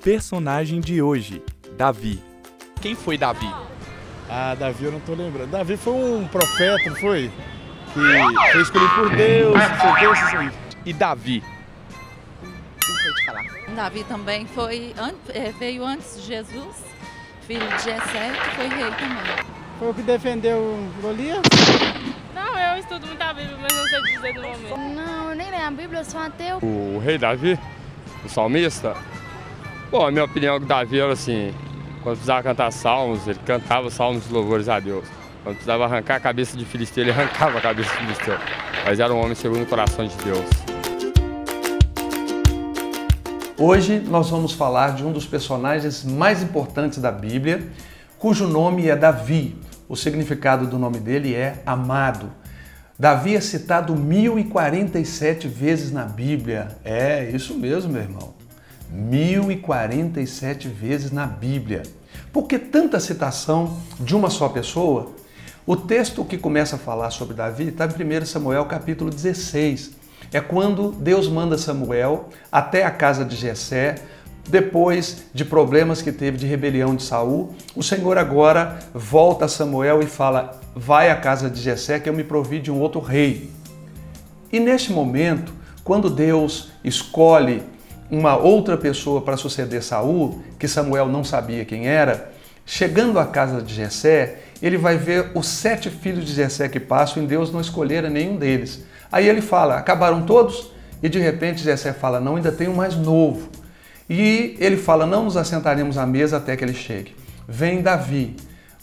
personagem de hoje, Davi. Quem foi Davi? Ah, Davi eu não tô lembrando. Davi foi um profeta, não foi? Que foi escolhido por Deus, não sei o que, isso aí. E Davi? Não sei te falar. Davi também veio antes de Jesus, filho de Jessé, que foi rei também. Foi o que defendeu Golias? Não, eu estudo muita Bíblia, mas não sei dizer do momento. Não, eu nem leio a Bíblia, eu sou ateu. O rei Davi, o salmista, bom, a minha opinião é que Davi era assim, quando precisava cantar salmos, ele cantava salmos de louvores a Deus. Quando precisava arrancar a cabeça de Filisteu, ele arrancava a cabeça de Filisteu. Mas era um homem segundo o coração de Deus. Hoje nós vamos falar de um dos personagens mais importantes da Bíblia, cujo nome é Davi. O significado do nome dele é amado. Davi é citado 1047 vezes na Bíblia. É isso mesmo, meu irmão. 1047 vezes na Bíblia. Por que tanta citação de uma só pessoa? O texto que começa a falar sobre Davi está em 1 Samuel capítulo 16. É quando Deus manda Samuel até a casa de Jessé, depois de problemas que teve de rebelião de Saul. O Senhor agora volta a Samuel e fala: vai à casa de Jessé que eu me provi de um outro rei. E neste momento, quando Deus escolhe uma outra pessoa para suceder Saul, que Samuel não sabia quem era, chegando à casa de Jessé, ele vai ver os 7 filhos de Jessé que passam e Deus não escolhera nenhum deles. Aí ele fala: acabaram todos? E de repente Jessé fala: não, ainda tem um mais novo. E ele fala: não nos assentaremos à mesa até que ele chegue. Vem Davi,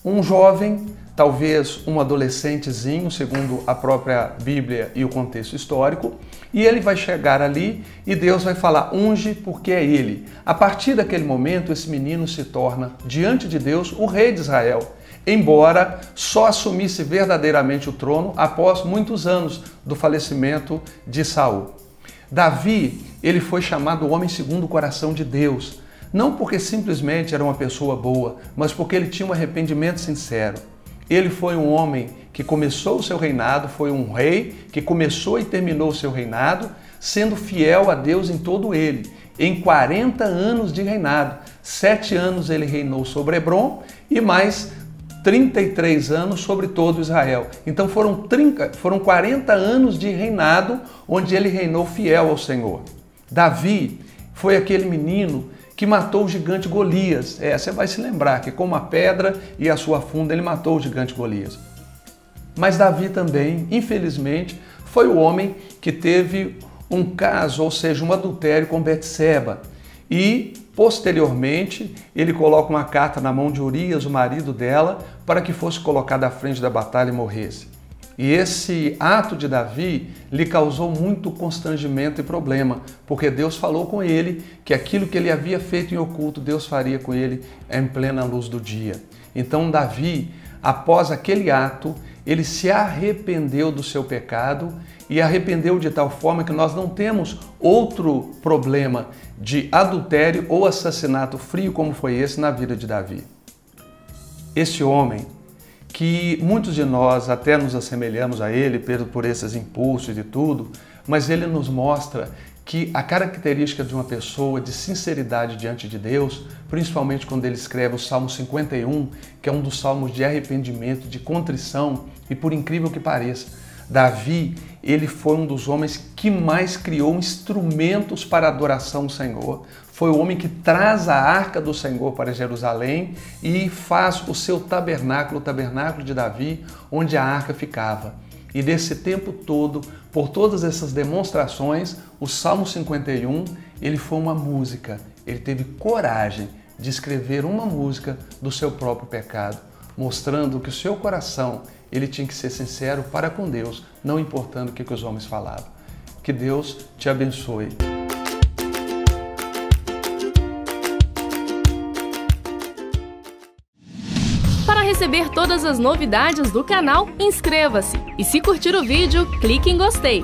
um jovem, talvez um adolescentezinho, segundo a própria Bíblia e o contexto histórico, e ele vai chegar ali e Deus vai falar: unge porque é ele. A partir daquele momento, esse menino se torna, diante de Deus, o rei de Israel, embora só assumisse verdadeiramente o trono após muitos anos do falecimento de Saul. Davi, ele foi chamado o homem segundo o coração de Deus, não porque simplesmente era uma pessoa boa, mas porque ele tinha um arrependimento sincero. Ele foi um homem que começou o seu reinado, foi um rei que começou e terminou o seu reinado, sendo fiel a Deus em todo ele. Em 40 anos de reinado, 7 anos ele reinou sobre Hebrom e mais 33 anos sobre todo Israel. Então foram 40 anos de reinado onde ele reinou fiel ao Senhor. Davi foi aquele menino que matou o gigante Golias. Você vai se lembrar que com uma pedra e a sua funda ele matou o gigante Golias. Mas Davi também, infelizmente, foi o homem que teve um caso, ou seja, um adultério com Betseba. E, posteriormente, ele coloca uma carta na mão de Urias, o marido dela, para que fosse colocado à frente da batalha e morresse. E esse ato de Davi lhe causou muito constrangimento e problema, porque Deus falou com ele que aquilo que ele havia feito em oculto, Deus faria com ele em plena luz do dia. Então Davi, após aquele ato, ele se arrependeu do seu pecado e arrependeu de tal forma que nós não temos outro problema de adultério ou assassinato frio como foi esse na vida de Davi. Este homem, que muitos de nós até nos assemelhamos a ele por esses impulsos e tudo, mas ele nos mostra que a característica de uma pessoa de sinceridade diante de Deus, principalmente quando ele escreve o Salmo 51, que é um dos salmos de arrependimento, de contrição, e por incrível que pareça, Davi, ele foi um dos homens que mais criou instrumentos para a adoração ao Senhor. Foi o homem que traz a arca do Senhor para Jerusalém e faz o seu tabernáculo, o tabernáculo de Davi, onde a arca ficava. E nesse tempo todo, por todas essas demonstrações, o Salmo 51, ele foi uma música. Ele teve coragem de escrever uma música do seu próprio pecado, mostrando que o seu coração, ele tinha que ser sincero para com Deus, não importando o que os homens falavam. Que Deus te abençoe. Para receber todas as novidades do canal, inscreva-se e se curtir o vídeo, clique em gostei.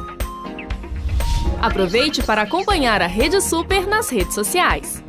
Aproveite para acompanhar a Rede Super nas redes sociais.